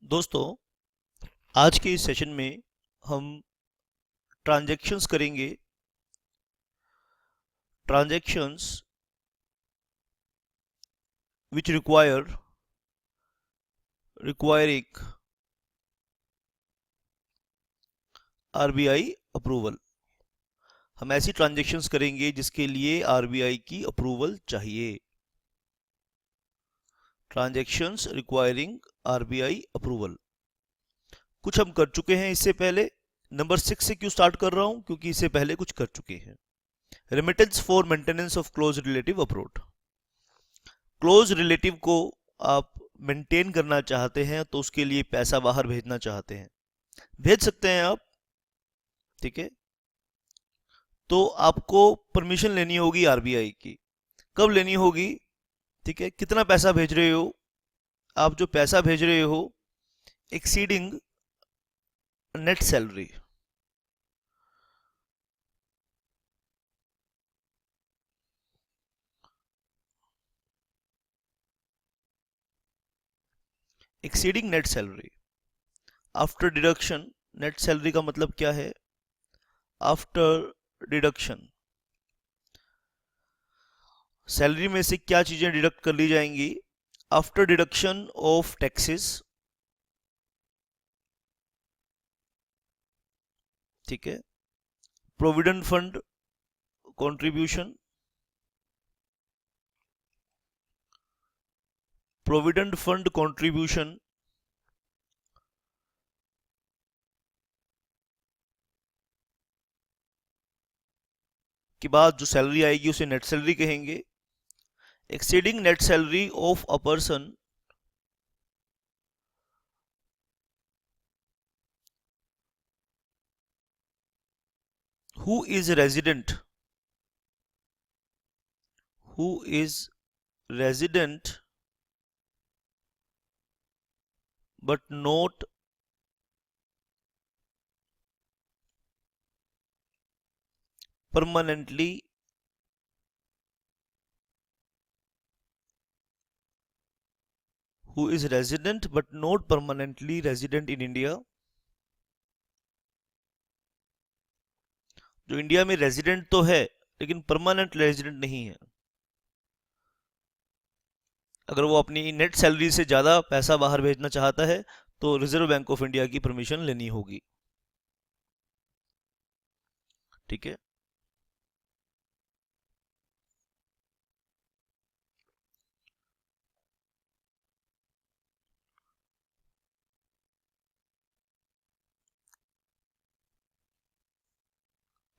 दोस्तों, आज के इस सेशन में हम ट्रांजैक्शंस करेंगे। ट्रांजैक्शंस विच रिक्वायरिंग आरबीआई अप्रूवल। हम ऐसी ट्रांजैक्शंस करेंगे जिसके लिए आरबीआई की अप्रूवल चाहिए। ट्रांजैक्शंस रिक्वायरिंग आरबीआई अप्रूवल कुछ हम कर चुके हैं इससे पहले। नंबर 6 से क्यों स्टार्ट कर रहा हूं? क्योंकि इससे पहले कुछ कर चुके हैं। Remittance for maintenance of close relative approach. Close relative को आप मेंटेन करना चाहते हैं तो उसके लिए पैसा बाहर भेजना चाहते हैं, भेज सकते हैं आप। ठीक है, तो आपको परमिशन लेनी होगी आरबीआई की। कब लेनी होगी? ठीक है, कितना पैसा भेज रहे हो आप? जो पैसा भेज रहे हो exceeding net salary. Exceeding net salary after deduction. Net salary का मतलब क्या है? आफ्टर डिडक्शन सैलरी में से क्या चीजें डिडक्ट कर ली जाएंगी? After deduction of taxes. ठीक है, provident fund contribution. Provident fund contribution के बाद जो सैलरी आएगी उसे नेट सैलरी कहेंगे। Exceeding net salary of a person who is resident who is resident but not permanently who is resident but not permanently resident in India। जो India में resident तो है लेकिन परमानेंट रेजिडेंट नहीं है। अगर वो अपनी नेट सैलरी से ज़्यादा पैसा बाहर भेजना चाहता है तो रिजर्व बैंक ऑफ इंडिया की परमिशन लेनी होगी। ठीक है,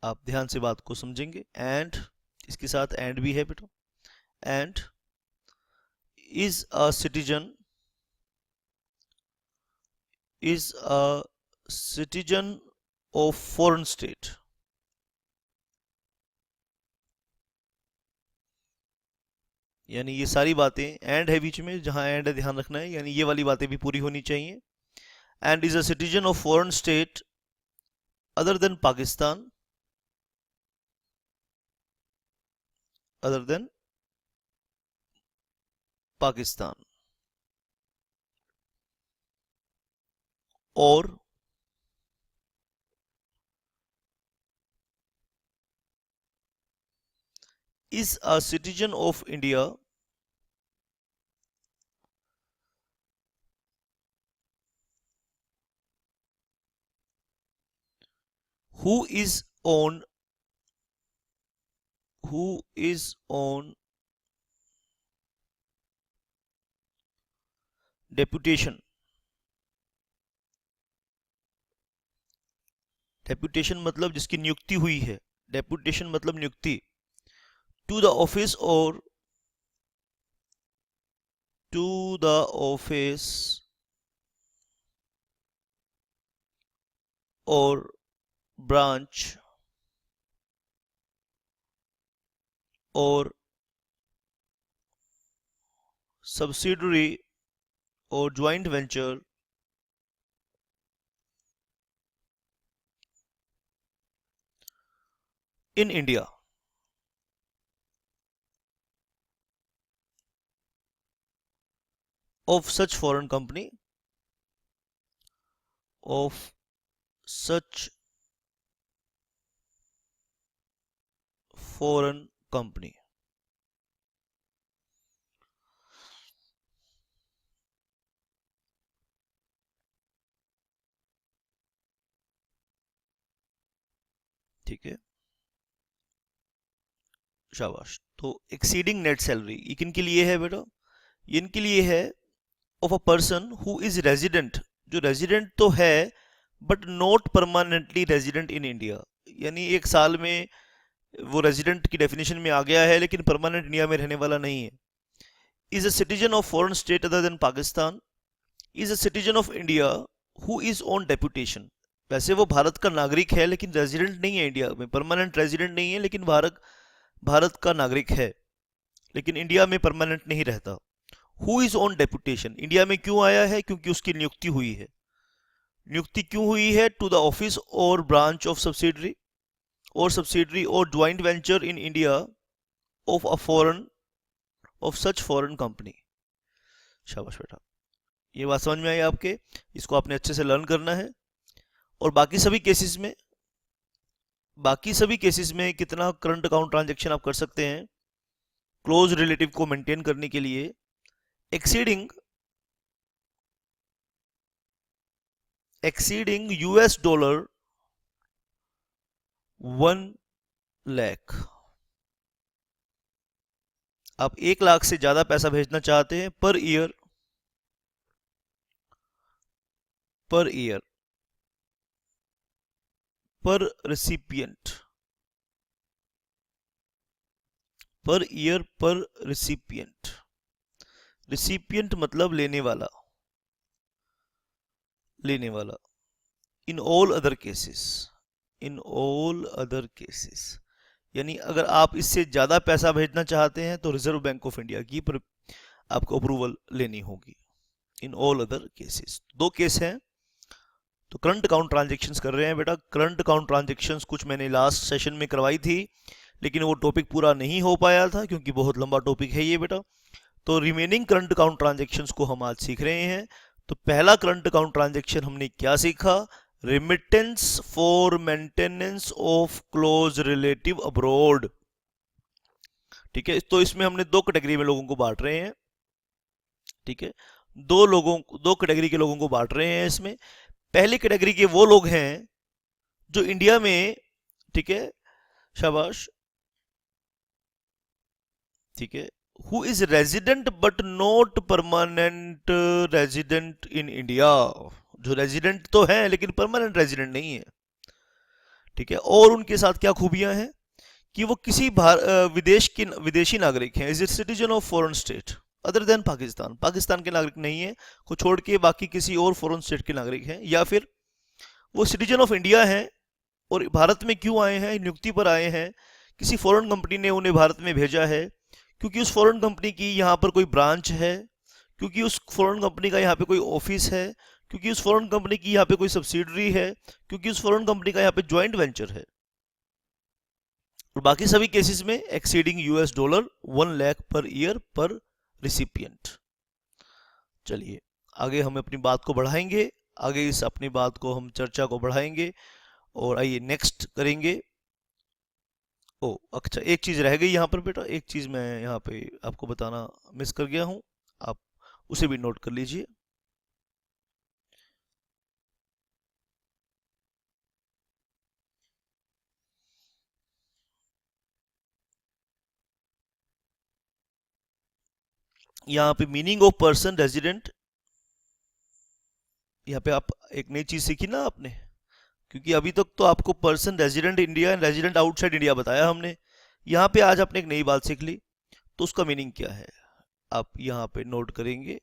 आप ध्यान से बात को समझेंगे। एंड इसके साथ एंड भी है बेटा। And is a citizen is a citizen of foreign state। यानी ये सारी बातें एंड है बीच में, जहां एंड है ध्यान रखना है, यानी ये वाली बातें भी पूरी होनी चाहिए। And is a citizen of foreign state other than Pakistan, other than Pakistan, और is a citizen of India who is on who is on deputation। Deputation मतलब जिसकी नियुक्ति हुई है। डेपुटेशन मतलब नियुक्ति। टू द ऑफिस और टू द ऑफिस और ब्रांच और सब्सिडरी और joint venture in India. Of such foreign company of such foreign company। ठीक है, शाबाश। तो एक्सीडिंग नेट सैलरी ये किन के लिए है बेटा? ये इनके लिए है of a person who is resident, जो रेजिडेंट तो है but not permanently resident in India, यानी एक साल में वो रेजिडेंट की डेफिनेशन में आ गया है लेकिन परमानेंट इंडिया में रहने वाला नहीं है। Is a citizen of foreign state other than Pakistan, is a citizen of India who is on deputation. वैसे वो भारत का नागरिक है लेकिन रेजिडेंट नहीं है इंडिया में, परमानेंट रेजिडेंट नहीं है, लेकिन भारत भारत का नागरिक है लेकिन इंडिया में परमानेंट नहीं रहता। Who is on deputation, India में क्यों आया है? क्योंकि उसकी नियुक्ति हुई है। नियुक्ति क्यों हुई है? टू द ऑफिस और ब्रांच ऑफ सब्सिडरी और joint venture in India of a foreign of such foreign company. शाबाश बेटा, ये बात समझ में आई आपके? इसको आपने अच्छे से लर्न करना है। और बाकी सभी केसेस में कितना करंट अकाउंट ट्रांजैक्शन आप कर सकते हैं क्लोज रिलेटिव को मेंटेन करने के लिए? Exceeding US dollar 1 lakh. आप 1 लाख से ज्यादा पैसा भेजना चाहते हैं पर ईयर पर रिसिपिएंट, पर ईयर पर रिसिपिएंट। रिसिपिएंट मतलब लेने वाला, इन ऑल अदर केसेस, यानी अगर आप इससे ज्यादा पैसा भेजना चाहते हैं तो रिजर्व बैंक ऑफ इंडिया की पर आपको अप्रूवल लेनी होगी। In all other cases, 2 case हैं। तो करंट अकाउंट ट्रांजैक्शंस कर रहे हैं बेटा। करंट अकाउंट ट्रांजैक्शंस कुछ मैंने लास्ट सेशन में करवाई थी लेकिन वो टॉपिक पूरा नहीं हो पाया था क्योंकि बहुत लंबा टॉपिक है ये बेटा। तो रिमेनिंग करंट अकाउंट ट्रांजैक्शंस को हम आज सीख रहे हैं। तो पहला करंट अकाउंट ट्रांजैक्शन हमने क्या सीखा? Remittance for maintenance of close relative abroad. ठीक है, तो इसमें हमने 2 कैटेगरी में लोगों को बांट रहे हैं। ठीक है, 2 कैटेगरी के लोगों को बांट रहे हैं इसमें। पहली कैटेगरी के वो लोग हैं जो इंडिया में, ठीक है, शाबाश, ठीक है, who is resident but not permanent resident in India, जो रेजिडेंट तो है लेकिन परमानेंट रेजिडेंट नहीं है। ठीक है, और उनके साथ क्या खूबियां हैं कि वो किसी विदेशी नागरिक हैं, is a citizen of foreign state other than Pakistan के नागरिक नहीं है को छोड़ के बाकी किसी और फॉरेन स्टेट के नागरिक हैं, या फिर वो सिटीजन ऑफ इंडिया हैं और भारत में क्यों आए हैं? नियुक्ति पर आए हैं, किसी फॉरेन कंपनी ने उन्हें भारत में भेजा है क्योंकि उस फॉरेन कंपनी की यहाँ पर कोई ब्रांच है, क्योंकि उस फॉरेन कंपनी का यहाँ पे कोई ऑफिस है, क्योंकि उस फॉरेन कंपनी की यहाँ पे कोई सब्सिडरी है, क्योंकि उस फॉरेन कंपनी का यहाँ पे ज्वाइंट वेंचर है। और बाकी सभी केसेस में exceeding US dollar 1 lakh per year पर रिसिपिएंट। चलिए आगे हम अपनी बात को बढ़ाएंगे, आगे इस अपनी बात को हम चर्चा को बढ़ाएंगे और आइए नेक्स्ट करेंगे। ओ अच्छा, एक चीज रह गई यहाँ पर बेटा, एक चीज मैं यहाँ पे आपको बताना मिस कर गया हूँ, आप उसे भी नोट कर लीजिए। यहाँ पे मीनिंग ऑफ पर्सन रेजिडेंट, यहाँ पे आप एक नई चीज सीखी ना आपने, क्योंकि अभी तक तो आपको person resident India and resident outside India बताया हमने। यहाँ पे आज आपने एक नई बात सीख ली, तो उसका मीनिंग क्या है आप यहाँ पे नोट करेंगे।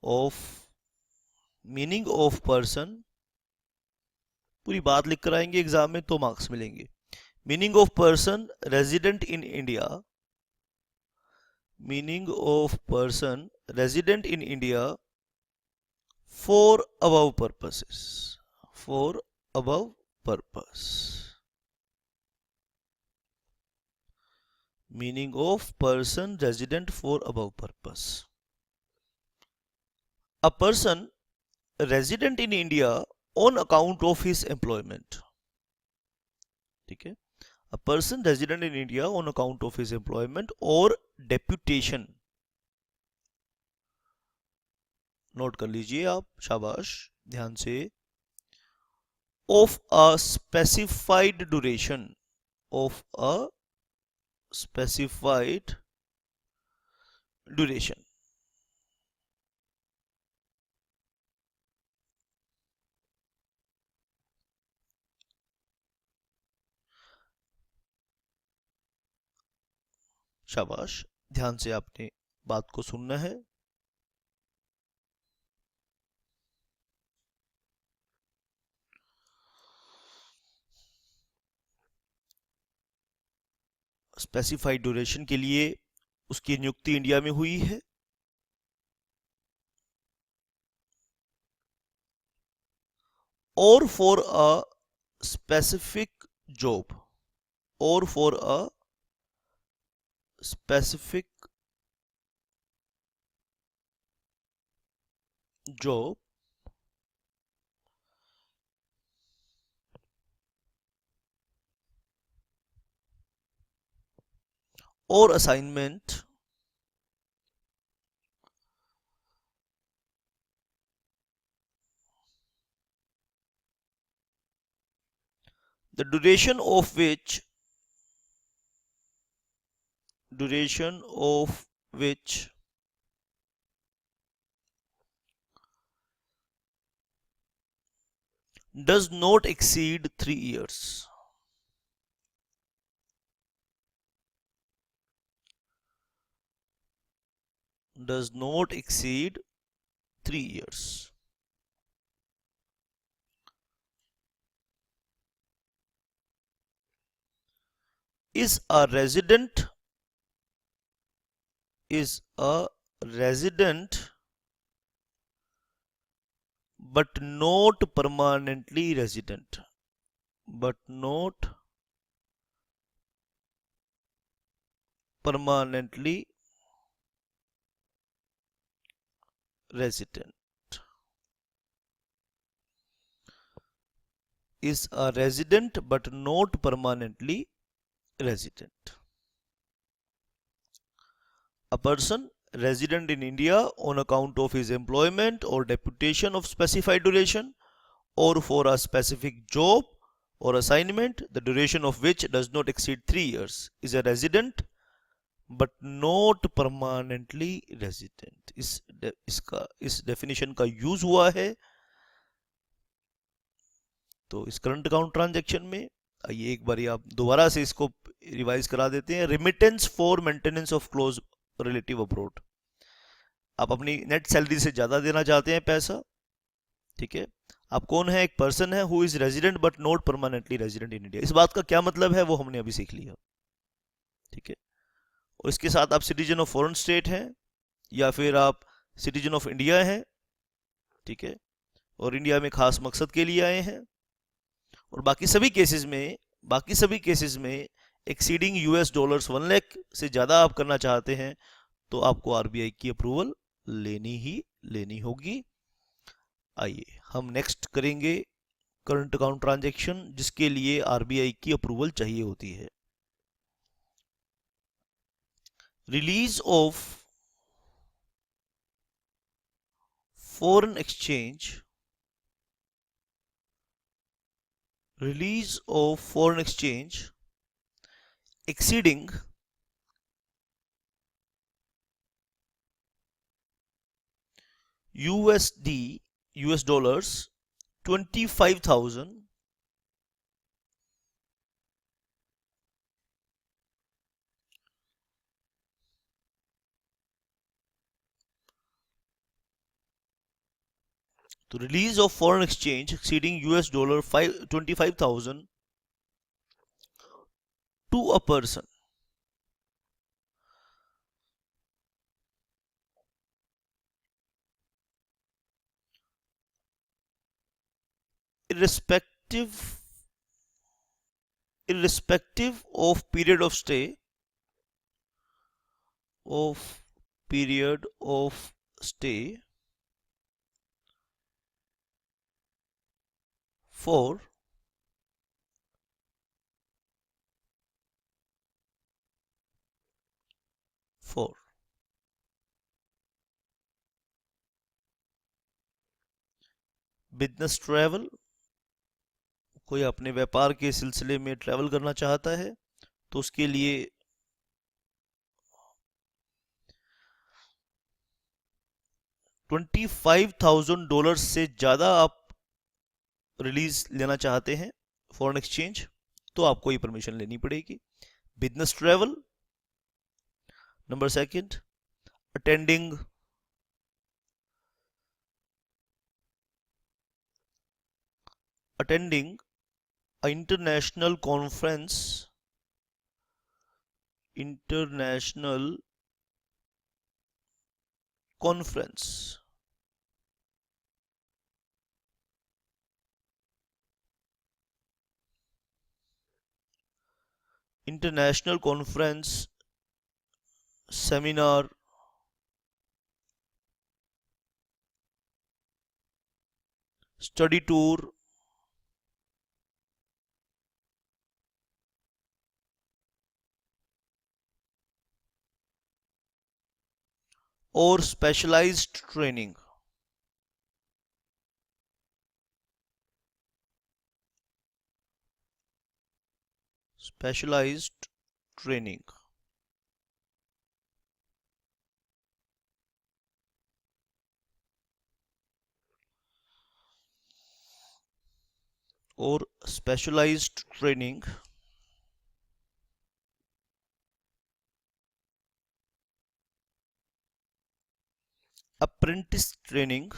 ऑफ मीनिंग ऑफ पर्सन, पूरी बात लिख कर आएंगे एग्जाम में तो मार्क्स मिलेंगे। Meaning of person resident in India, meaning of person resident in India for above purposes, for above purpose. Meaning of person resident for above purpose. A person resident in India on account of his employment. ठीक है, a person resident in India on account of his employment or deputation. Note कर लीजिए आप, शाबाश, ध्यान से. Of a specified duration, of a specified duration. शाबाश, ध्यान से आपने बात को सुनना है. स्पेसिफाइड ड्यूरेशन के लिए उसकी नियुक्ति इंडिया में हुई है. और फॉर अ स्पेसिफिक जॉब, और for a specific job or assignment the duration of which does not exceed 3 years. Does not exceed 3 years. Is a resident but not permanently resident, but not permanently resident. Is a resident but not permanently resident. A person resident in India on account of his employment or deputation of specified duration or for a specific job or assignment, the duration of which does not exceed 3 years, is a resident but not permanently resident. इस definition का use हुआ है तो इस current account transaction में. आइए एक बार आप दोबारा से इसको रिवाइज करा देते हैं. Remittance for maintenance of close relative abroad. आप अपनी नेट सैलरी से ज्यादा देना चाहते हैं पैसा, ठीक है. आप कौन है? एक पर्सन है who is resident but not permanently resident in India. इस बात का क्या मतलब है वो हमने अभी सीख लिया, ठीक है. और इसके साथ आप सिटीजन ऑफ फॉरेन स्टेट हैं या फिर आप सिटीजन ऑफ इंडिया हैं, ठीक है, और इंडिया में खास मकसद के लिए आए हैं. और बाकी सभी केसेस में एक्सीडिंग $1 लाख से ज्यादा आप करना चाहते हैं तो आपको आरबीआई की अप्रूवल लेनी होगी. आइए हम नेक्स्ट करेंगे करंट अकाउंट ट्रांजैक्शन जिसके लिए आरबीआई की अप्रूवल चाहिए होती है. Release of foreign exchange exceeding US dollars 25,000 to release of foreign exchange exceeding $25,000 to a person irrespective of period of stay 4 4 business travel, कोई अपने व्यापार के सिलसिले में ट्रैवल करना चाहता है तो उसके लिए $25,000 से ज़्यादा आप रिलीज लेना चाहते हैं फॉरेन एक्सचेंज, तो आपको ये परमिशन लेनी पड़ेगी। Business travel. Number second, attending attending international conference seminar, study tour, और स्पेशलाइज्ड ट्रेनिंग। स्पेशलाइज्ड ट्रेनिंग और स्पेशलाइज्ड ट्रेनिंग अप्रेंटिस ट्रेनिंग,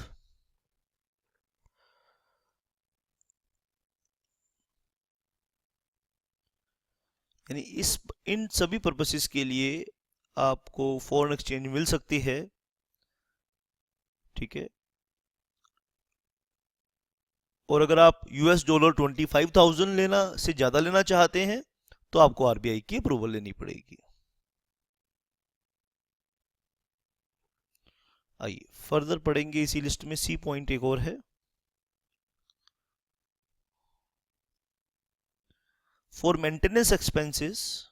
यानी इन सभी पर्पसेस के लिए आपको फॉरेन एक्सचेंज मिल सकती है। ठीक है। और अगर आप $25,000 से ज़्यादा लेना चाहते हैं तो आपको आरबीआई की अप्रूवल लेनी पड़ेगी। आइए फर्दर पढ़ेंगे इसी लिस्ट में। सी पॉइंट एक और है, for maintenance expenses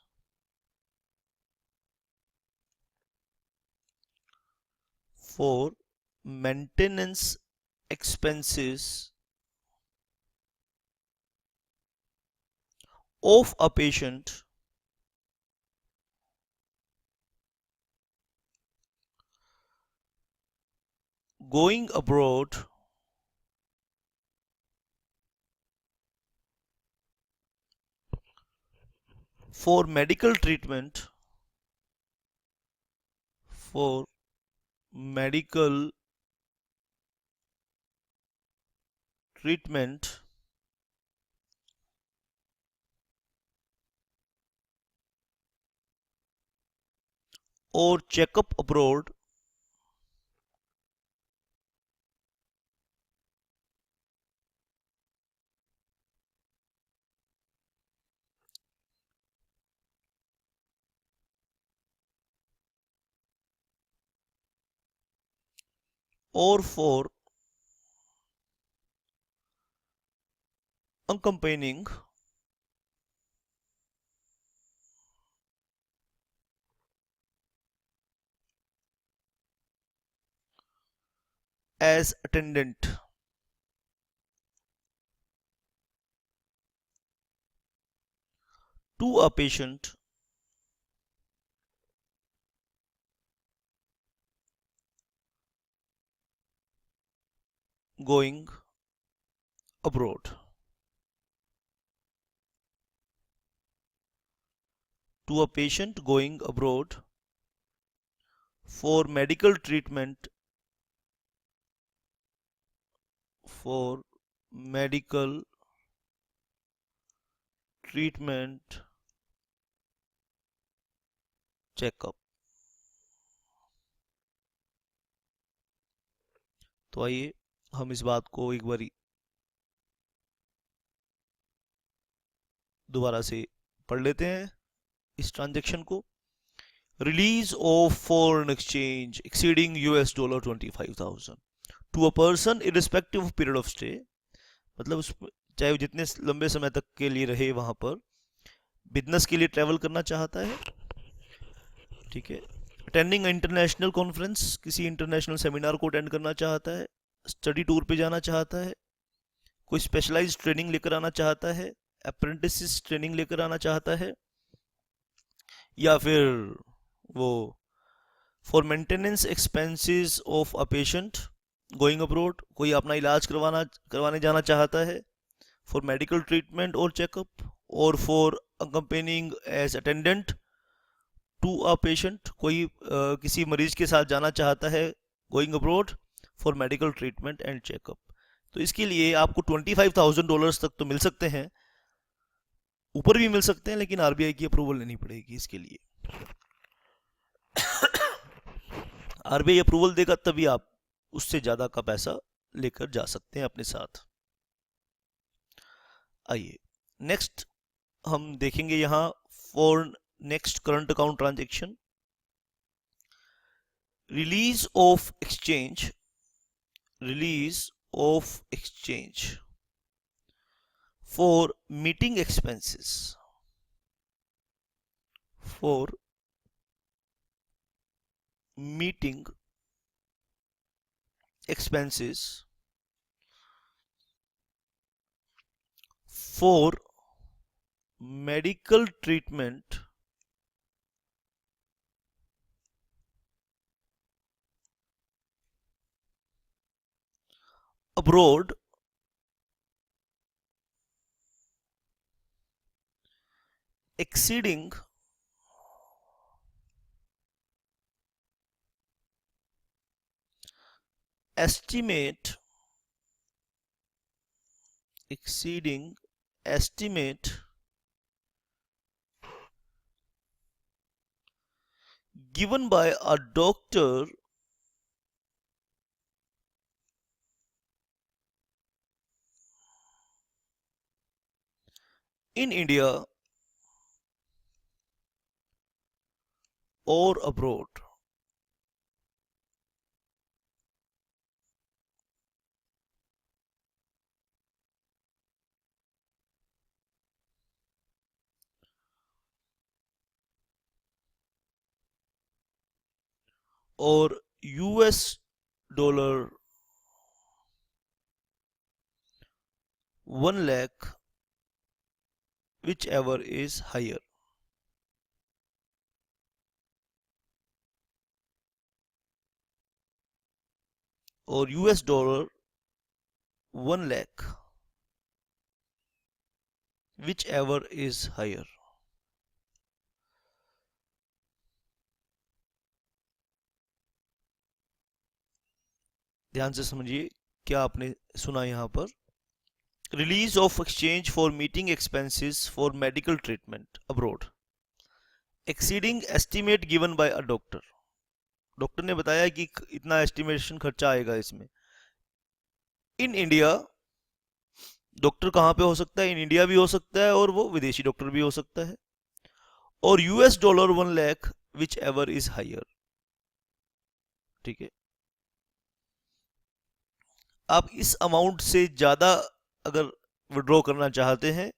for maintenance expenses of a patient going abroad for medical treatment for medical treatment or checkup abroad or for accompanying as attendant to a patient going abroad. To a patient going abroad for medical treatment for medical treatment checkup। तो आइए हम इस बात को एक बारी दोबारा से पढ़ लेते हैं इस ट्रांजैक्शन को। Release of foreign exchange exceeding $25,000 to a person irrespective of period of stay, मतलब चाहे वो जितने लंबे समय तक के लिए रहे वहाँ पर, बिजनेस के लिए ट्रैवल करना चाहता है, ठीक है, अटेंडिंग इंटरनेशनल कॉन्फ्रेंस, किसी इंटरनेशनल सेमिनार को अटेंड करना चाहता है, स्टडी टूर पे जाना चाहता है, कोई स्पेशलाइज्ड ट्रेनिंग लेकर आना चाहता है, अप्रेंटिस ट्रेनिंग लेकर आना चाहता है, या फिर वो for maintenance expenses of a patient going abroad, कोई अपना इलाज करवाने जाना चाहता है, फॉर मेडिकल ट्रीटमेंट और चेकअप, और for accompanying as attendant to a patient, कोई किसी मरीज के साथ जाना चाहता है going abroad for medical treatment and checkup. तो इसके लिए आपको $25,000 तक तो मिल सकते हैं, ऊपर भी मिल सकते हैं, लेकिन आरबीआई की अप्रूवल लेनी पड़ेगी इसके लिए। आरबीआई अप्रूवल देगा तभी आप उससे ज्यादा का पैसा लेकर जा सकते हैं अपने साथ। आइए नेक्स्ट हम देखेंगे यहां for next current account transaction, release of exchange, release of exchange for meeting expenses, for meeting expenses, for medical treatment abroad exceeding estimate, exceeding estimate given by a doctor in India or abroad, or US dollar 1 lakh, whichever is higher, or US dollar 1 lakh, whichever is higher। ध्यान से समझिए क्या आपने सुना यहां पर, release of exchange for meeting expenses for medical treatment abroad exceeding estimate given by a doctor, doctor ने बताया कि इतना एस्टिमेशन खर्चा आएगा इसमें। इन इंडिया, डॉक्टर कहां पे हो सकता है, इन इंडिया भी हो सकता है और वो विदेशी डॉक्टर भी हो सकता है, और US dollar 1 lakh whichever is higher, ठीक है। आप इस अमाउंट से ज्यादा अगर विड्रॉ करना चाहते हैं,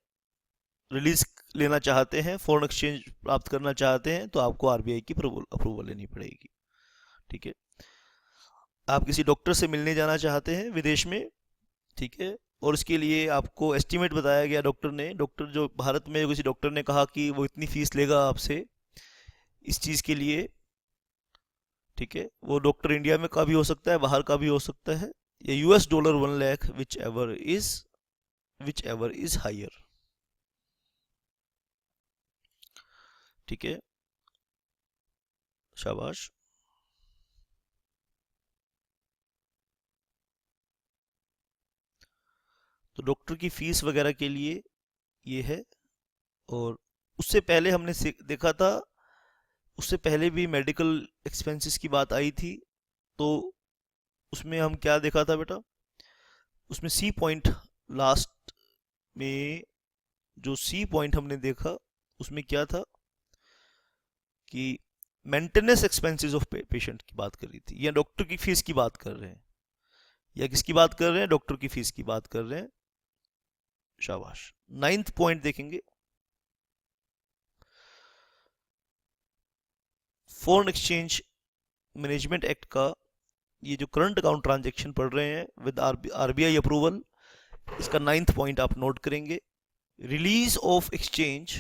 रिलीज लेना चाहते हैं, फॉरेन एक्सचेंज प्राप्त करना चाहते हैं, तो आपको आरबीआई की अप्रूवल लेनी पड़ेगी, ठीक है। आप किसी डॉक्टर से मिलने जाना चाहते हैं विदेश में, ठीक है, और इसके लिए आपको एस्टिमेट बताया गया डॉक्टर ने, डॉक्टर जो भारत में किसी डॉक्टर ने कहा कि वो इतनी फीस लेगा आपसे इस चीज़ के लिए, ठीक है। वो डॉक्टर इंडिया में का भी हो सकता है, बाहर का भी हो सकता है, या US dollar 1 lakh whichever is higher, ठीक है, शाबाश। तो डॉक्टर की फीस वगैरह के लिए ये है। और उससे पहले हमने देखा था, उससे पहले भी मेडिकल एक्सपेंसेस की बात आई थी, तो उसमें हम क्या देखा था बेटा, उसमें सी पॉइंट लास्ट में जो सी पॉइंट हमने देखा उसमें क्या था कि मेंटेनेंस एक्सपेंसेस ऑफ पेशेंट की बात कर रही थी, या डॉक्टर की फीस की बात कर रहे हैं, या किसकी बात कर रहे हैं, डॉक्टर की फीस की बात कर रहे हैं। शाबाश। 9th पॉइंट देखेंगे, फॉरेन एक्सचेंज मैनेजमेंट एक्ट का ये जो करंट अकाउंट ट्रांजैक्शन पढ़ रहे हैं विद आरबीआई अप्रूवल, इसका 9th पॉइंट आप नोट करेंगे। Release of exchange,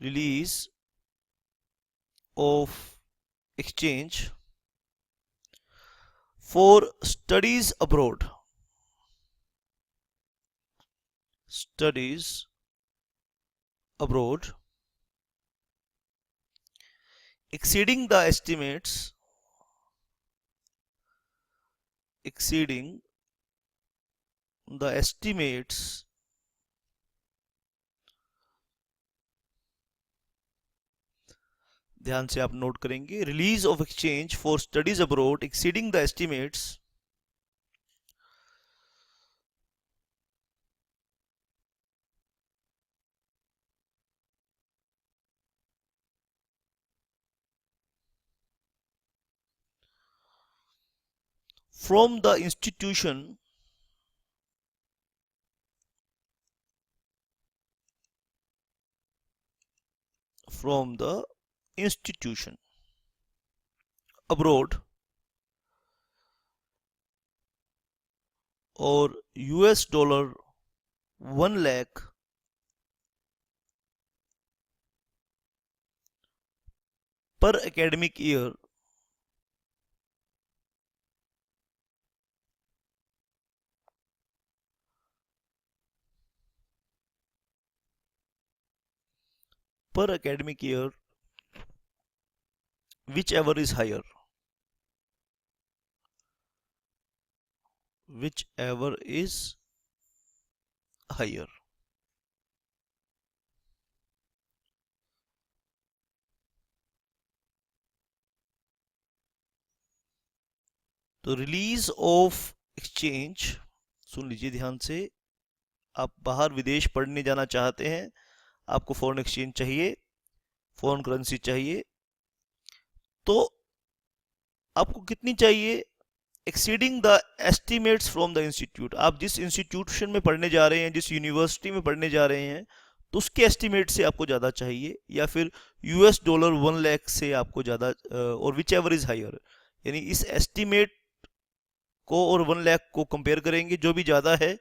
release of exchange for studies abroad, studies abroad exceeding the estimates, exceeding the estimates ध्यान से आप नोट करेंगे, release of exchange for studies abroad exceeding the estimates from the institution, from the institution abroad और US dollar 1 lakh पर academic year per academic year, whichever is higher, whichever is higher. तो release of exchange, सुन लीजिए ध्यान से, आप बाहर विदेश पढ़ने जाना चाहते हैं, आपको फॉरेन एक्सचेंज चाहिए, फॉरेन करेंसी चाहिए, तो आपको कितनी चाहिए? Exceeding the estimates from the institute. आप जिस इंस्टीट्यूशन में पढ़ने जा रहे हैं, जिस यूनिवर्सिटी में पढ़ने जा रहे हैं, तो उसके एस्टिमेट से आपको ज़्यादा चाहिए, या फिर US डॉलर 1 लाख से आपको ज़्यादा, और विच एवर इज़ हायर, यानी इस एस्टिमेट को और 1 लाख को कंपेयर करेंगे, जो भी ज़्यादा है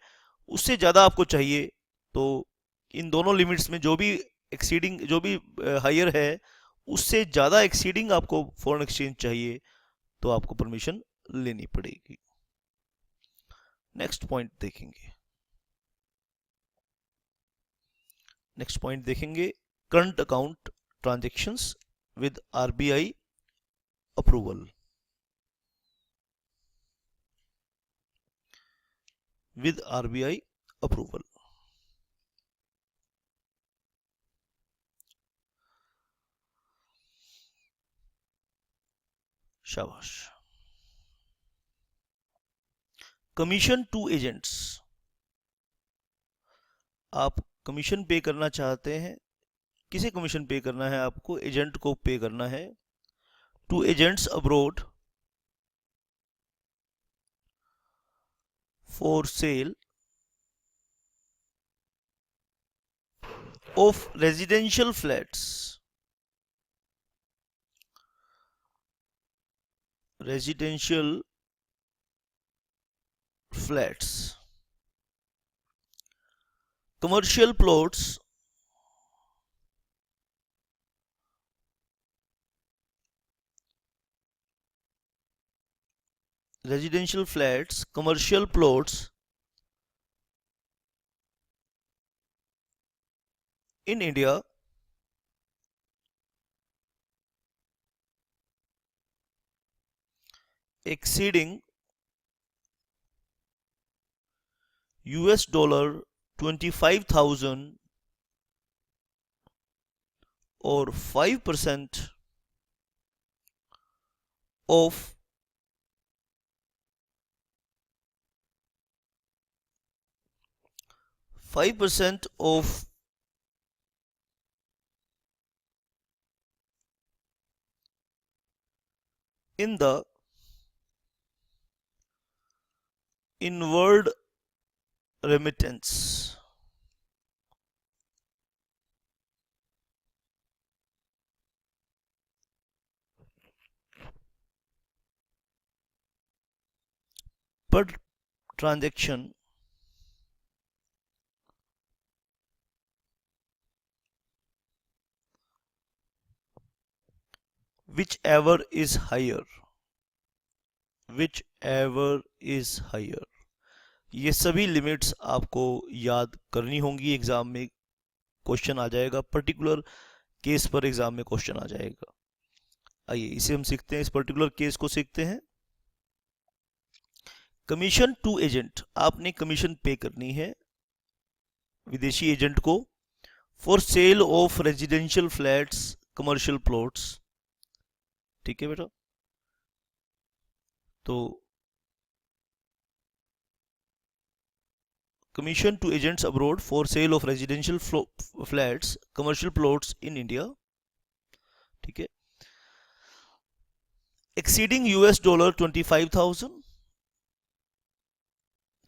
उससे ज़्यादा आपको चाहिए। तो इन दोनों लिमिट्स में जो भी एक्सीडिंग, जो भी हायर है, उससे ज़्यादा एक्सीडिंग आपको फॉरेन एक्सचेंज चाहिए, तो आपको परमिशन लेनी पड़ेगी। नेक्स्ट पॉइंट देखेंगे, नेक्स्ट पॉइंट देखेंगे, current account transactions with RBI approval, with RBI approval. शाबाश। कमीशन टू एजेंट्स, आप कमीशन पे करना चाहते हैं, किसे कमीशन पे करना है? आपको एजेंट को पे करना है। To agents abroad for sale of residential flats, residential flats, commercial plots, residential flats, commercial plots in India exceeding US dollar 25,000 or 5% of in the inward remittance. Per transaction whichever is higher, whichever is higher. ये सभी limits आपको याद करनी होंगी, exam में question आ जाएगा, particular case पर exam में क्वेश्चन आ जाएगा। आइए इसे हम सीखते हैं, इस पर्टिकुलर केस को सीखते हैं। कमीशन टू एजेंट, आपने कमीशन पे करनी है विदेशी एजेंट को for sale of residential flats, commercial plots. ठीक है बेटा, तो commission to agents abroad for sale of residential flats, commercial plots in India. ठीक है, एक्सीडिंग यूएस डॉलर 25,000।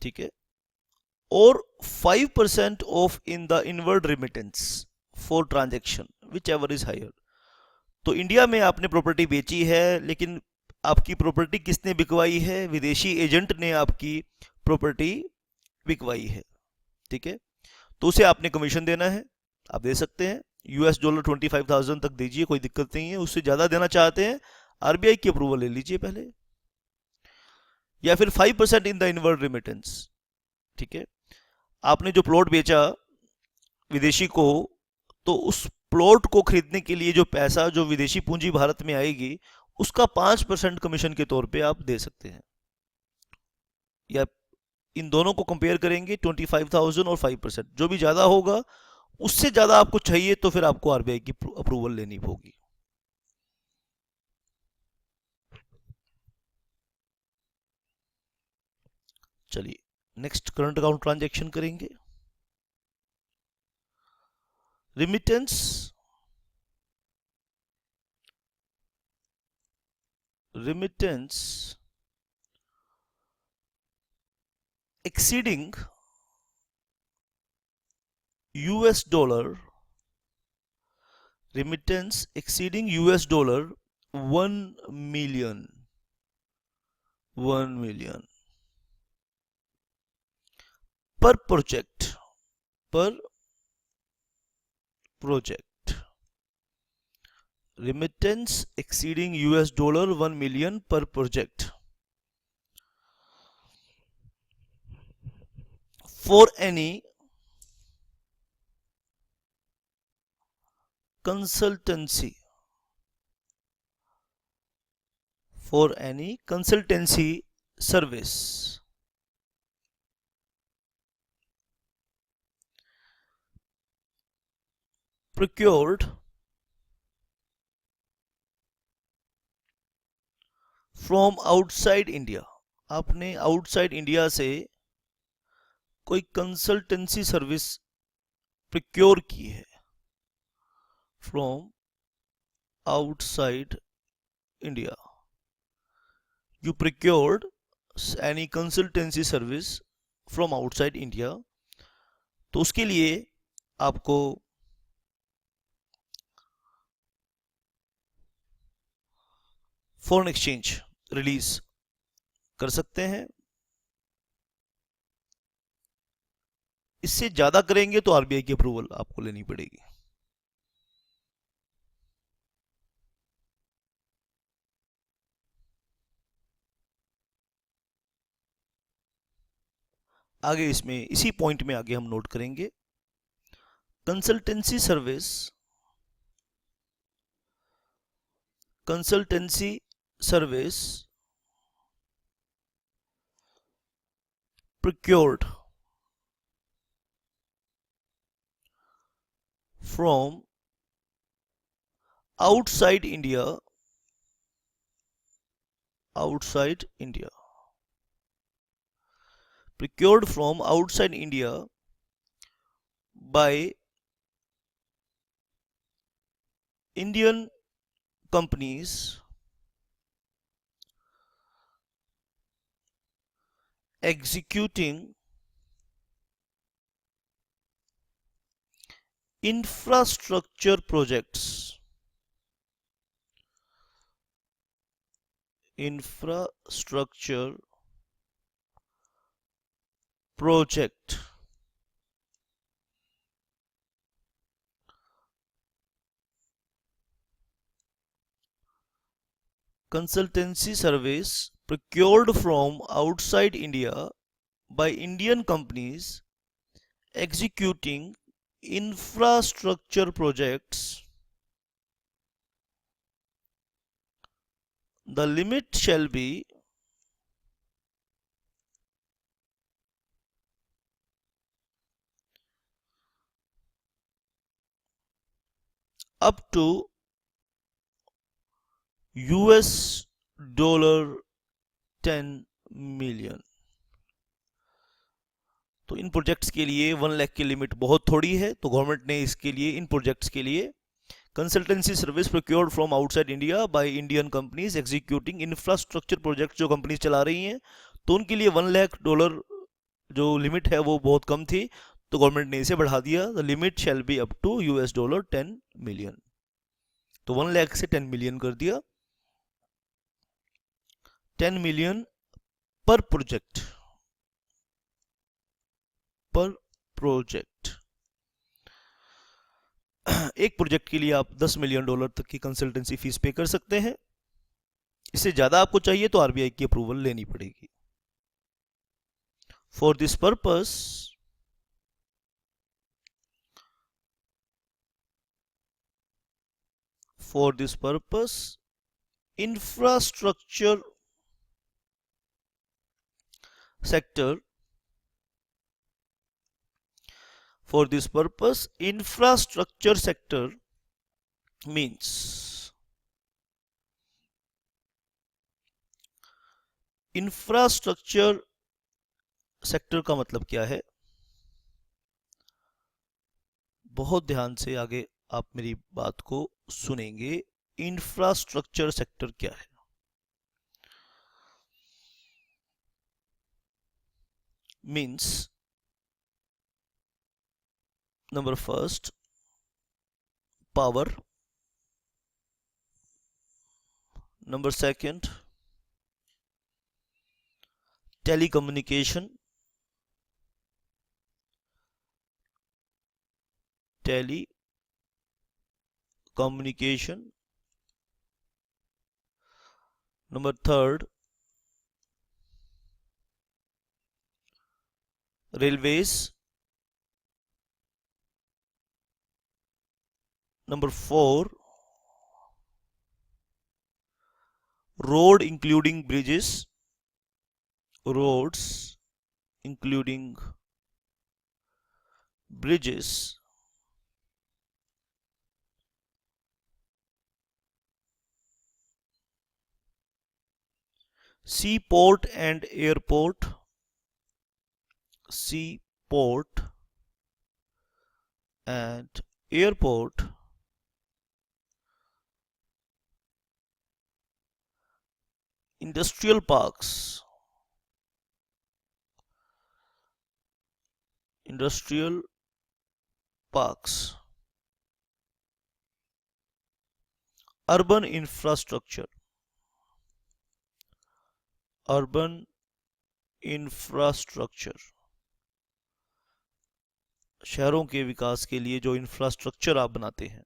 ठीक है, और 5% of in the inward remittance for transaction whichever is higher. तो इंडिया में आपने प्रॉपर्टी बेची है, लेकिन आपकी प्रॉपर्टी किसने बिकवाई है? विदेशी एजेंट ने आपकी प्रॉपर्टी बिकवाई है। ठीक है, तो उसे आपने कमीशन देना है, आप दे सकते हैं यूएस डॉलर 25,000 तक दीजिए, कोई दिक्कत नहीं है। उससे ज़्यादा देना चाहते हैं, आरबीआई की अप्रूवल ले लीजिए पहले, या फिर 5% इन द इनवर्ड रिमिटेंस। ठीक है, आपने जो प्लॉट बेचा विदेशी को, तो उस प्लॉट को खरीदने के लिए जो पैसा, जो विदेशी पूंजी भारत में आएगी, उसका 5% कमीशन के तौर पे आप दे सकते हैं। या इन दोनों को कंपेयर करेंगे, 25,000 और 5%, जो भी ज़्यादा होगा, उससे ज़्यादा आपको चाहिए तो फिर आपको आरबीआई की अप्रूवल लेनी होगी। चलिए नेक्स्ट करंट अकाउंट ट्रांजैक्शन करेंगे। Remittance, remittance exceeding US dollar, remittance exceeding US dollar 1 million, 1 million per project, per project, remittance exceeding US dollar 1 million per project for any consultancy, for any consultancy service procured from outside India। आपने outside India से कोई consultancy service procure की है, from outside India, you procured any consultancy service from outside India. तो उसके लिए आपको foreign exchange release कर सकते हैं। इससे ज्यादा करेंगे तो आरबीआई की अप्रूवल आपको लेनी पड़ेगी। आगे इसमें इसी पॉइंट में आगे हम नोट करेंगे, consultancy service, consultancy service procured from outside India, outside India, procured from outside India by Indian companies executing infrastructure projects, infrastructure project, consultancy service procured from outside India by Indian companies executing infrastructure projects. The limit shall be up to US dollar 10 million. तो इन projects के लिए 1 लाख की limit बहुत थोड़ी है, तो government ने इसके लिए, इन प्रोजेक्ट्स के लिए, consultancy service procured from outside India by Indian companies executing infrastructure project, जो कंपनीज चला रही हैं, तो उनके लिए 1 लाख डॉलर जो लिमिट है वो बहुत कम थी, तो गवर्नमेंट ने इसे बढ़ा दिया. The limit shall be up to US dollar 10 million. तो 1 लाख से 10 मिलियन कर दिया. 10 मिलियन पर प्रोजेक्ट, पर प्रोजेक्ट. एक प्रोजेक्ट के लिए आप 10 मिलियन डॉलर तक की कंसल्टेंसी फीस पे कर सकते हैं. इससे ज्यादा आपको चाहिए तो आरबीआई की अप्रूवल लेनी पड़ेगी. For this purpose infrastructure sector, for this purpose infrastructure sector means infrastructure sector का मतलब क्या है, बहुत ध्यान से आगे आप मेरी बात को सुनेंगे. इंफ्रास्ट्रक्चर सेक्टर क्या है? Means number first power, number second telecommunication, number third railways, number four roads including bridges, seaport and airport, industrial parks, urban infrastructure, शहरों के विकास के लिए जो इंफ्रास्ट्रक्चर आप बनाते हैं,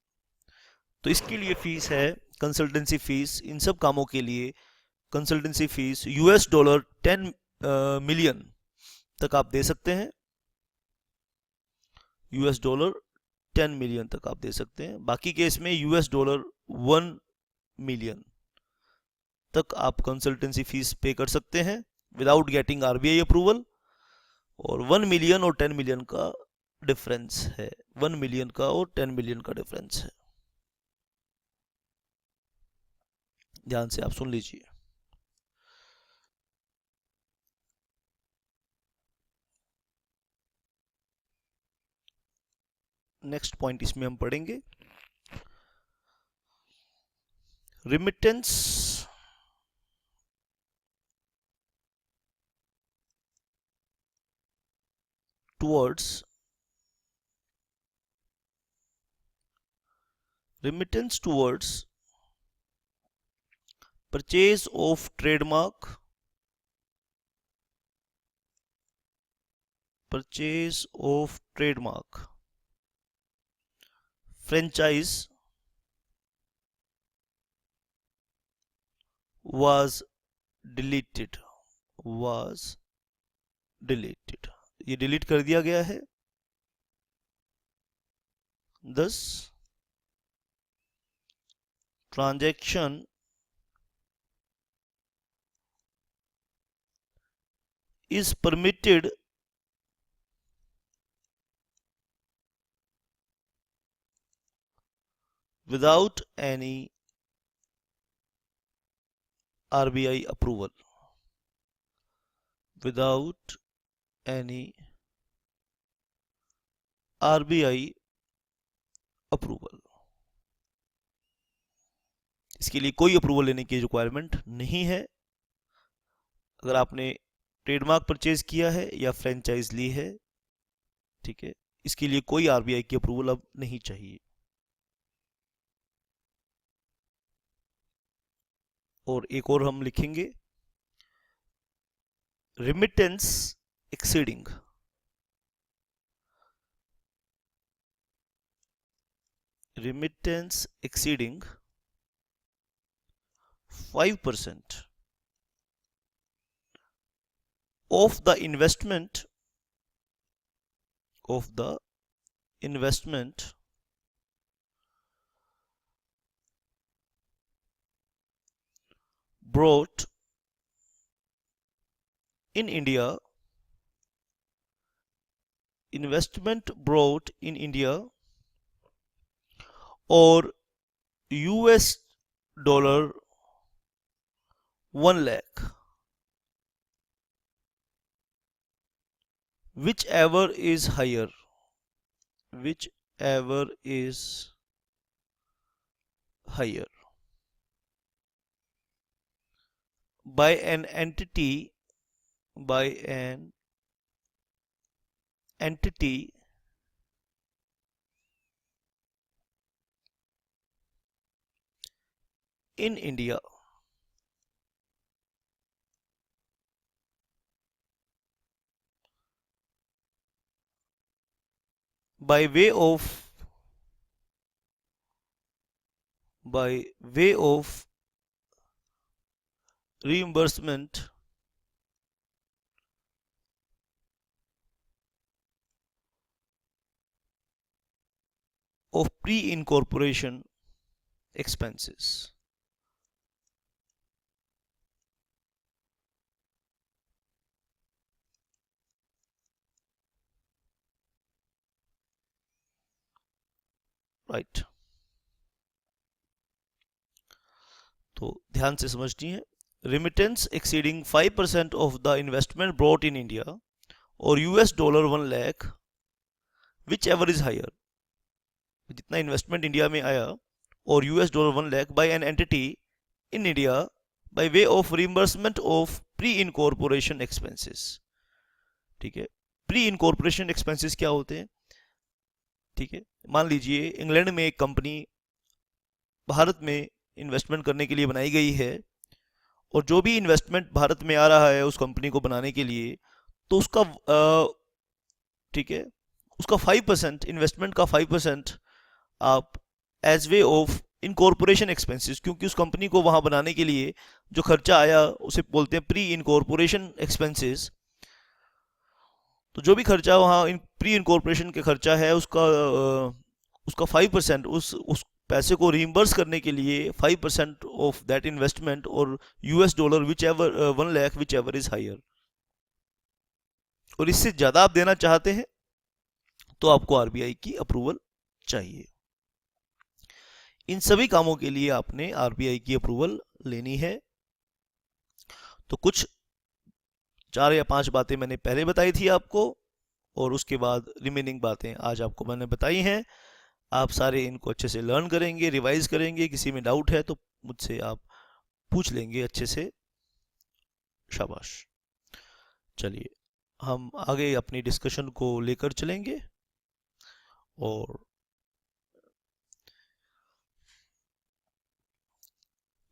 तो इसके लिए फीस है कंसल्टेंसी फीस. इन सब कामों के लिए consultancy fees US dollar 10 million तक आप दे सकते हैं. US डॉलर 10 मिलियन तक आप दे सकते हैं. बाकी केस में US डॉलर 1 मिलियन तक आप कंसल्टेंसी फीस पे कर सकते हैं विदाउट गेटिंग आरबीआई अप्रूवल. और 1 मिलियन और 10 मिलियन का डिफरेंस है, 1 मिलियन का और 10 मिलियन का डिफरेंस है. ध्यान से आप सुन लीजिए. नेक्स्ट पॉइंट इसमें हम पढ़ेंगे remittance towards remittance towards purchase of trademark, franchise was deleted, ये डिलीट कर दिया गया है. Thus transaction is permitted without any RBI approval. Without any RBI approval. इसके लिए कोई अप्रूवल लेने की रिक्वायरमेंट नहीं है. अगर आपने ट्रेडमार्क परचेज किया है या फ्रेंचाइज ली है, ठीक है, इसके लिए कोई आरबीआई की अप्रूवल अब नहीं चाहिए. और एक और हम लिखेंगे, remittance exceeding 5% of the investment brought in India or US dollar 1 lakh, whichever is higher, by an entity in India, by way of reimbursement of pre-incorporation expenses. Right, तो ध्यान से समझनी है. Remittance exceeding 5% of the investment brought in India और US dollar 1 lakh, whichever is higher, जितना investment India में आया और US dollar 1 lakh by an entity in India by way of reimbursement of pre incorporation expenses. ठीक है, pre incorporation expenses क्या होते हैं? ठीक है, मान लीजिए इंग्लैंड में एक कंपनी भारत में इन्वेस्टमेंट करने के लिए बनाई गई है, और जो भी इन्वेस्टमेंट भारत में आ रहा है उस कंपनी को बनाने के लिए, तो उसका ठीक है, उसका 5%, इन्वेस्टमेंट का 5% आप as way of incorporation expenses, क्योंकि उस कंपनी को वहां बनाने के लिए जो खर्चा आया उसे बोलते हैं प्री इनकॉर्पोरेशन एक्सपेंसेस. तो जो भी खर्चा वहाँ प्री इनकॉर्पोरेशन के खर्चा है उसका 5%, उस पैसे को रीइंबर्स करने के लिए 5% ऑफ दैट इन्वेस्टमेंट और US dollar whichever 1 lakh whichever is higher. और इससे ज़्यादा आप देना चाहते हैं तो आपको RBI की अप्रूवल चाहिए. इन सभी कामों के लिए आपने RBI की अप्रूवल लेनी है. तो कुछ 4 या 5 बातें मैंने पहले बताई थी आपको, और उसके बाद रिमेनिंग बातें आज आपको मैंने बताई हैं. आप सारे इनको अच्छे से लर्न करेंगे, रिवाइज करेंगे. किसी में डाउट है तो मुझसे आप पूछ लेंगे अच्छे से. शाबाश. चलिए हम आगे अपनी डिस्कशन को लेकर चलेंगे. और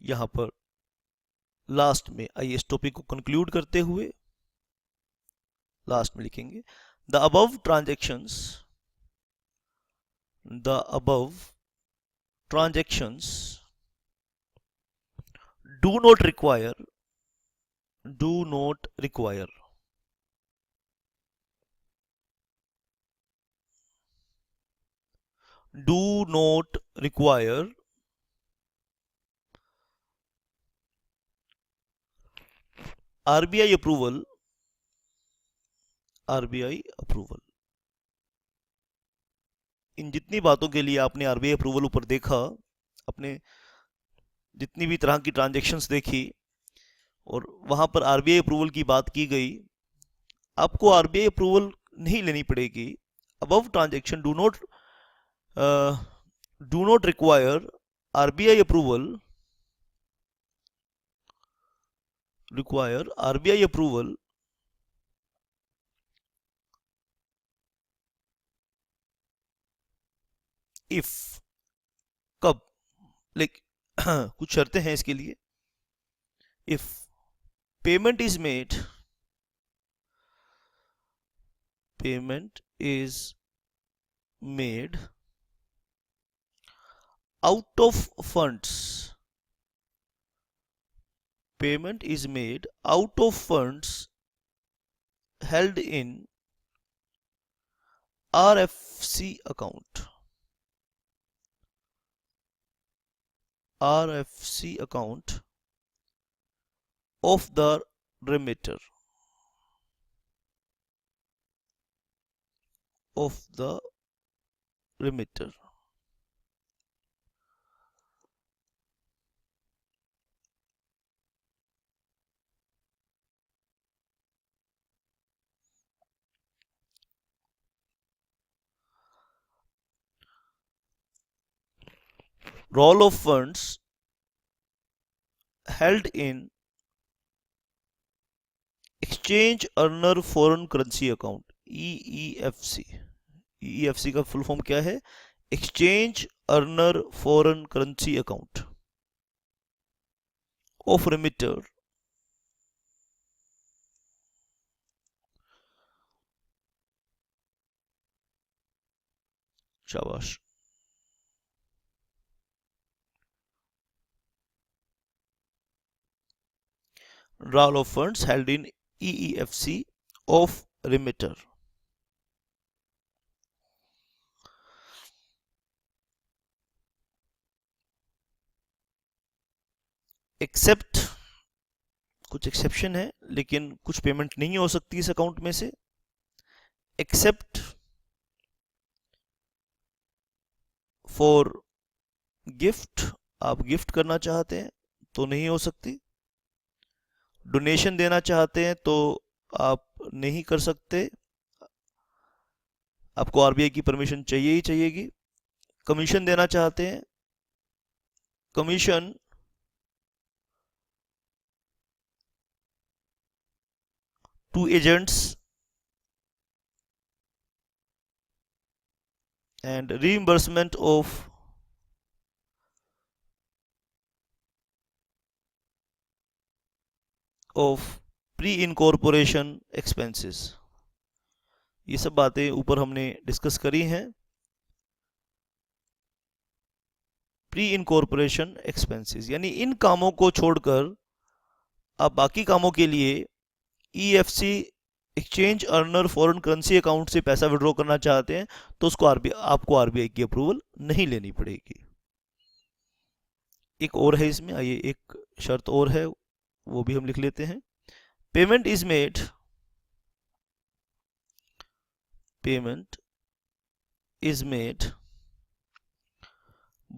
यहां पर लास्ट में आइए इस टॉपिक को कंक्लूड करते हुए लास्ट में लिखेंगे the above transactions do not require do not require do not require RBI approval इन जितनी बातों के लिए आपने आरबीआई अप्रूवल ऊपर देखा, अपने जितनी भी तरह की ट्रांजैक्शंस देखी और वहां पर आरबीआई अप्रूवल की बात की गई, आपको आरबीआई अप्रूवल नहीं लेनी पड़ेगी. Above transaction do not require RBI approval if कब लाइक कुछ शर्तें हैं इसके लिए. If payment is made out of funds held in RFC account of the remitter roll of funds held in exchange earner foreign currency account EEFC. EEFC का full form क्या है? Exchange earner foreign currency account of remitter शाबाश. roll of funds held in EEFC of remitter. Except कुछ exception है, लेकिन कुछ payment नहीं हो सकती इस अकाउंट में से. एक्सेप्ट फॉर गिफ्ट, आप गिफ्ट करना चाहते हैं तो नहीं हो सकती. डोनेशन देना चाहते हैं तो आप नहीं कर सकते, आपको आरबीआई की परमिशन चाहिए ही चाहिएगी. कमीशन देना चाहते हैं, commission to agents and reimbursement of pre incorporation expenses. ये सब बातें ऊपर हमने डिस्कस करी हैं. प्री इनकॉर्पोरेशन एक्सपेंसेस यानी इन कामों को छोड़कर आप बाकी कामों के लिए EFC exchange earner foreign currency account से पैसा विड्रॉ करना चाहते हैं तो उसको आपको आरबीआई की अप्रूवल नहीं लेनी पड़ेगी. एक और है इसमें, आइए एक शर्त और है वो भी हम लिख लेते हैं. Payment is made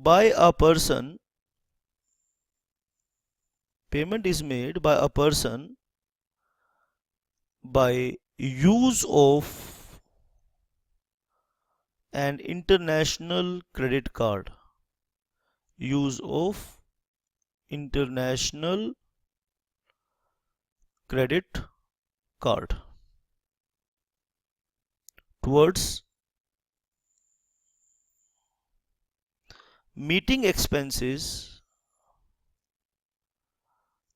by a person by use of an international credit card. Towards meeting expenses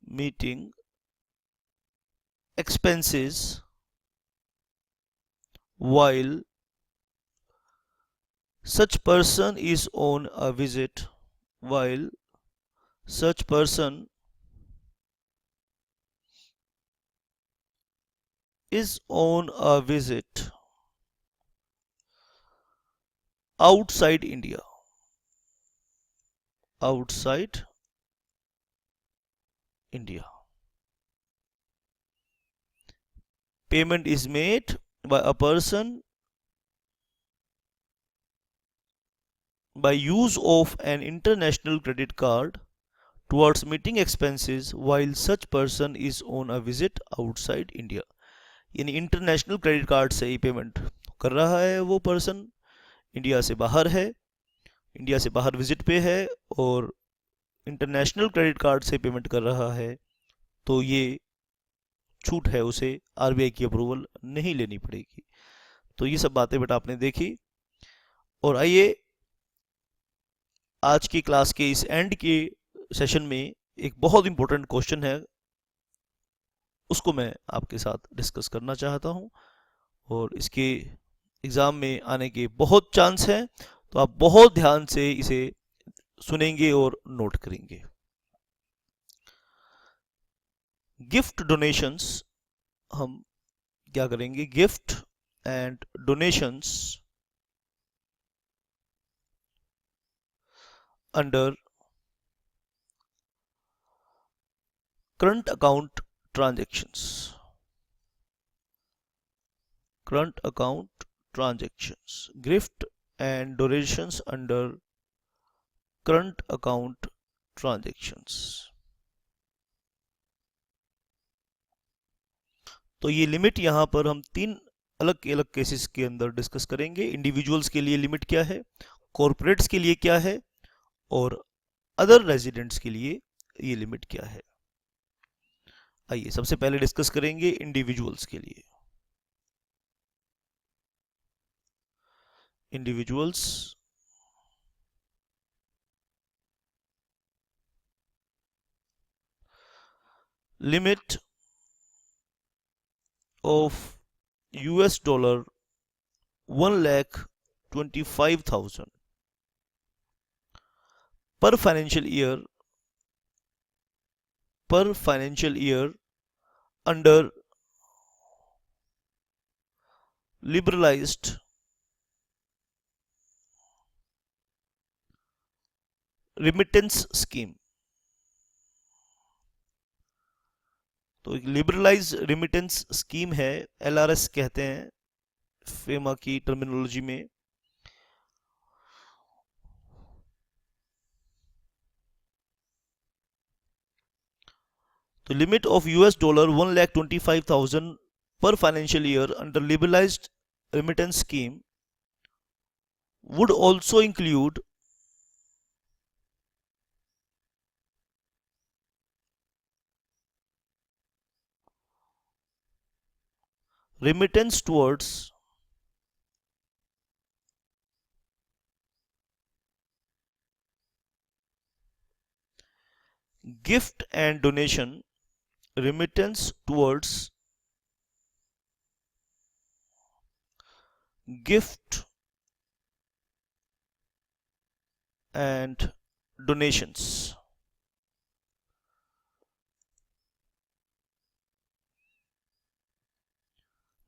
meeting expenses while such person is on a visit while such person is on a visit outside India. Outside India. Payment is made by a person by use of an international credit card towards meeting expenses while such person is on a visit outside India. यानी international credit card से ही payment कर रहा है वो person, India से बाहर है, India से बाहर विजिट पे है और इंटरनेशनल क्रेडिट कार्ड से पेमेंट कर रहा है, तो ये छूट है, उसे आरबीआई की अप्रूवल नहीं लेनी पड़ेगी। तो ये सब बातें बेटा आपने देखी। और आइए आज की क्लास के इस एंड के सेशन में एक बहुत इंपॉर्टेंट क्वेश्चन है, उसको मैं आपके साथ डिस्कस करना चाहता हूं और इसके एग्ज़ाम में आने के बहुत चांस हैं, तो आप बहुत ध्यान से इसे सुनेंगे और नोट करेंगे। गिफ्ट डोनेशंस, हम क्या करेंगे, gift and donations under current account transactions. Current account transactions. Gift and donations under current account transactions. तो ये लिमिट यहां पर हम तीन अलग अलग केसेस के अंदर डिस्कस करेंगे। इंडिविजुअल्स के लिए लिमिट क्या है, कॉर्पोरेट्स के लिए क्या है और अदर रेजिडेंट्स के लिए ये लिमिट क्या है। आइए सबसे पहले डिस्कस करेंगे इंडिविजुअल्स के लिए। Individuals limit of $1,25,000 per financial year under liberalized remittance scheme। तो एक लिबरलाइज रिमिटेंस स्कीम है, एलआरएस कहते हैं फेमा की टर्मिनोलॉजी में। तो limit of $1,25,000 per financial year under liberalized remittance scheme would also include remittance towards gift and donation, remittance towards gift and donations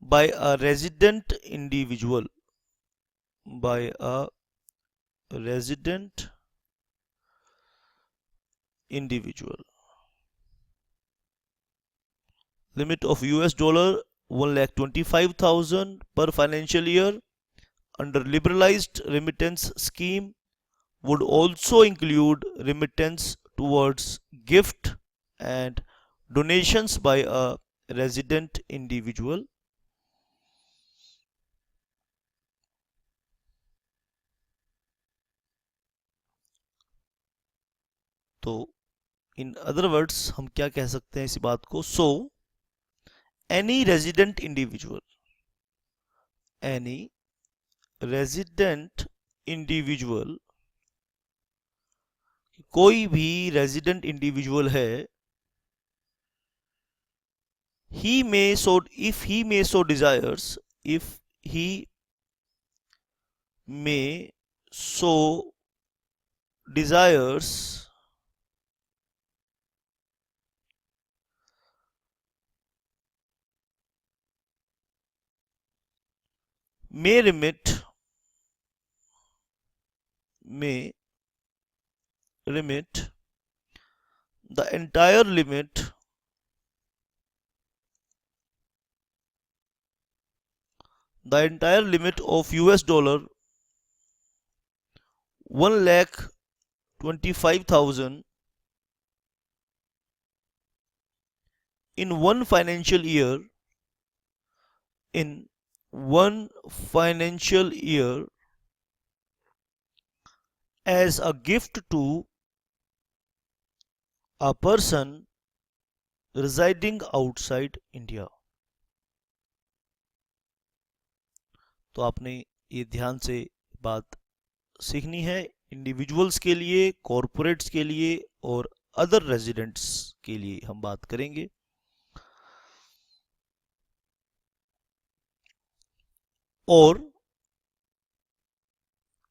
by a resident individual, by a resident individual. Limit of $1,25,000 per financial year under liberalized remittance scheme would also include remittance towards gift and donations by a resident individual. तो in other words हम क्या कह सकते हैं इसी बात को, सो any resident individual, कोई भी रेजिडेंट इंडिविजुअल है he may so if he may so desires, if he may so desires, may may remit the entire limit of US dollar 1,25,000 in one financial year, in one financial year, as a gift to a person residing outside India. तो आपने ये ध्यान से बात सीखनी है। Individuals के लिए, कॉरपोरेट्स के लिए और अदर रेजिडेंट्स के लिए हम बात करेंगे। और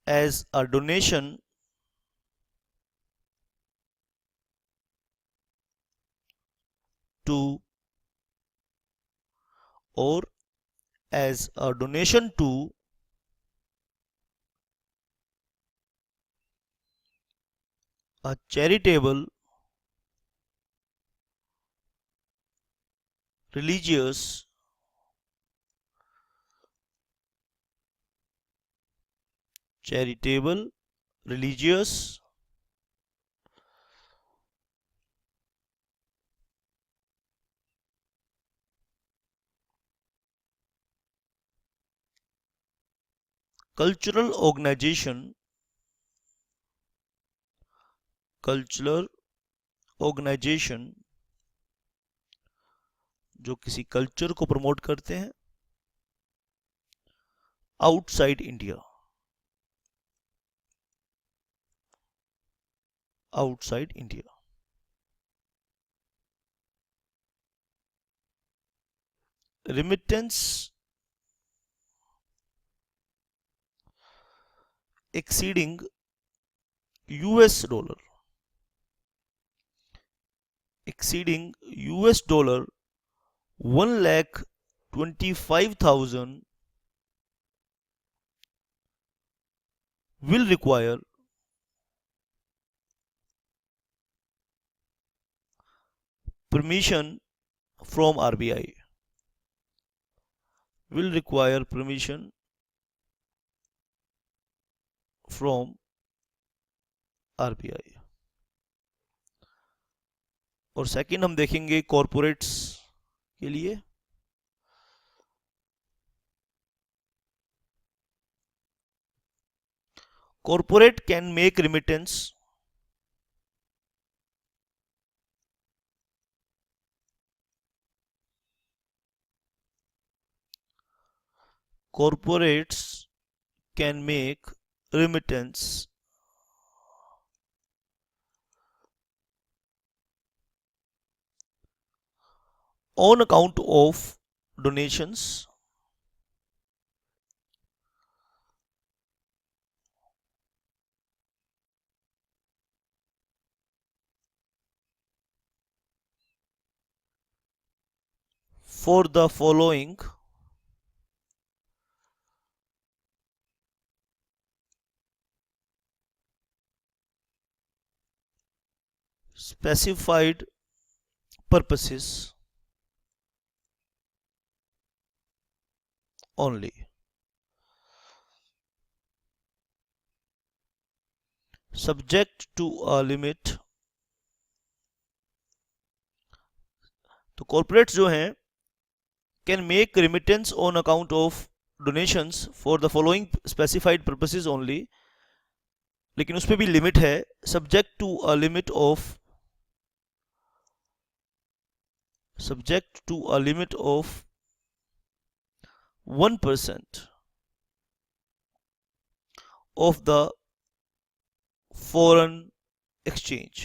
as a donation to or as a donation to a charitable, religious, charitable, religious, cultural organization, cultural organization जो किसी कल्चर को प्रमोट करते हैं outside India, outside India. Remittance exceeding US dollar, exceeding US dollar 1,25,000 will require permission from RBI, will require permission from RBI। और second हम देखेंगे corporates के लिए। Corporate can make remittance corporates can make remittance on account of donations for the following specified purposes only। Subject to a limit, तो corporates जो हैं can make remittance on account of donations for the following specified purposes only, लेकिन उस पर भी limit है। Subject to a limit of, subject to a limit of 1% of the foreign exchange,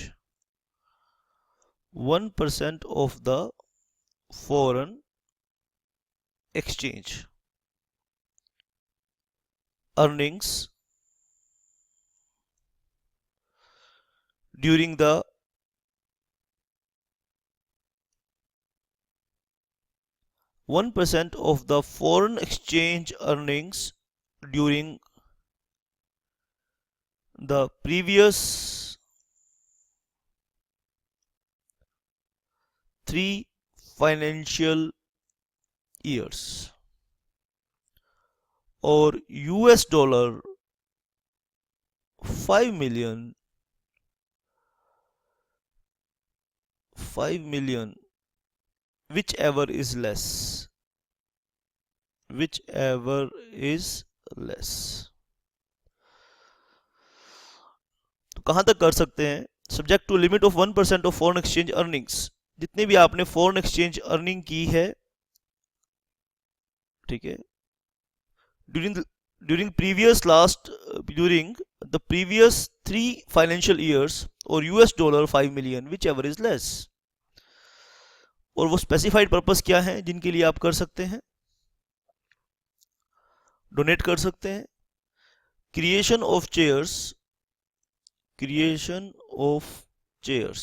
1% of the foreign exchange earnings during the 1% of the foreign exchange earnings during the previous 3 financial years, or US dollar 5 million, whichever is less, whichever is less. तो कहां तक कर सकते हैं? Subject to limit of 1% of foreign exchange earnings, जितने भी आपने foreign exchange earning की है, ठीक है, during during previous last during the previous 3 financial years, और US dollar 5 million which ever is less. और वो स्पेसिफाइड पर्पस क्या है जिनके लिए आप कर सकते हैं? डोनेट कर सकते हैं, creation of chairs, creation of chairs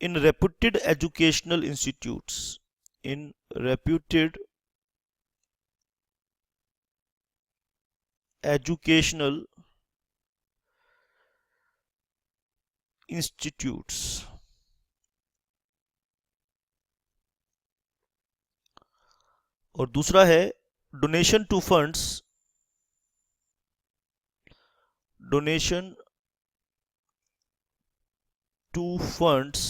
in reputed educational institutes, in reputed educational institutes, और दूसरा है donation to funds, donation to funds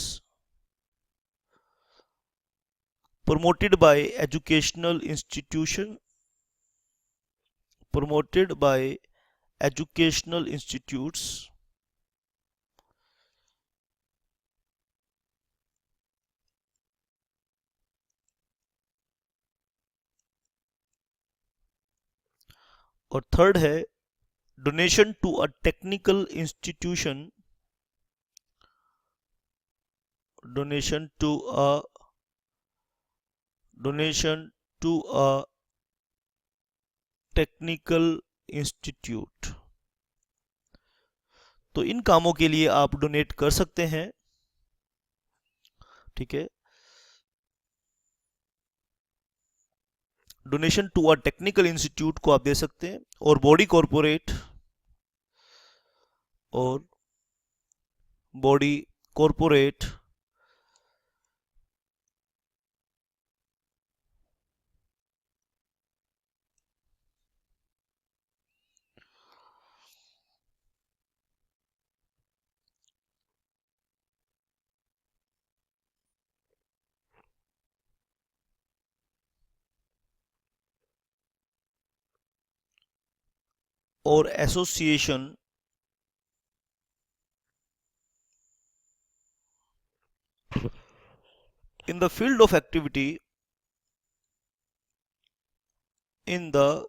promoted by educational institution, promoted by educational institutes और थर्ड है donation to a technical institution, donation to a donation to a technical institute। तो इन कामों के लिए आप डोनेट कर सकते हैं, ठीक है। Donation to a technical institute को आप दे सकते हैं, और बॉडी कॉरपोरेट, और बॉडी कॉरपोरेट और association in the field of activity, in the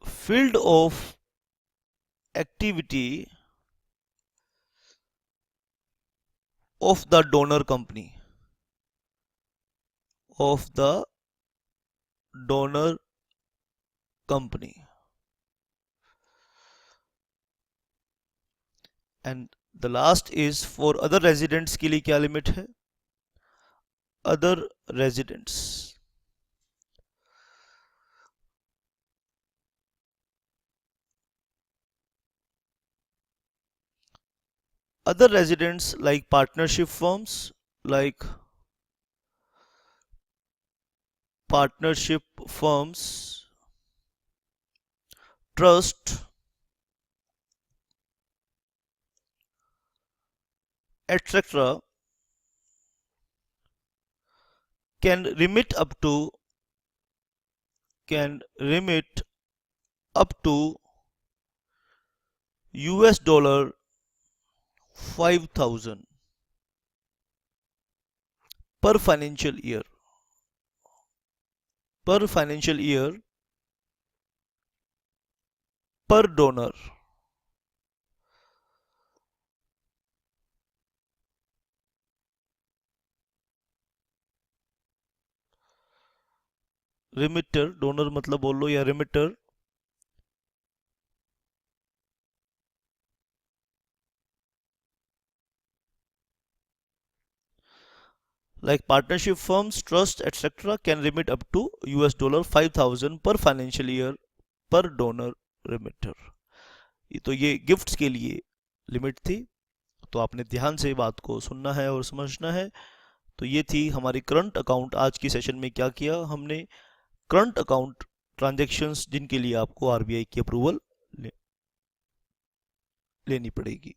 field of activity of the donor company, of the donor company, and the last is for other residents के लिए क्या लिमिट है? other residents, other residents like partnership firms, like partnership firms, trust, etc. can remit up to US dollar 5,000 per financial year, per financial year per donor। Remitter, donor मतलब बोल लो, या रिमिटर like partnership firms, trust, etc. can remit up to $5,000 per financial year per donor remitter. तो ये gifts के लिए limit थी, तो आपने ध्यान से बात को सुनना है और समझना है। तो ये थी हमारी करंट अकाउंट। आज की सेशन में क्या किया हमने, करंट अकाउंट ट्रांजैक्शंस जिनके लिए आपको आरबीआई की अप्रूवल लेनी पड़ेगी।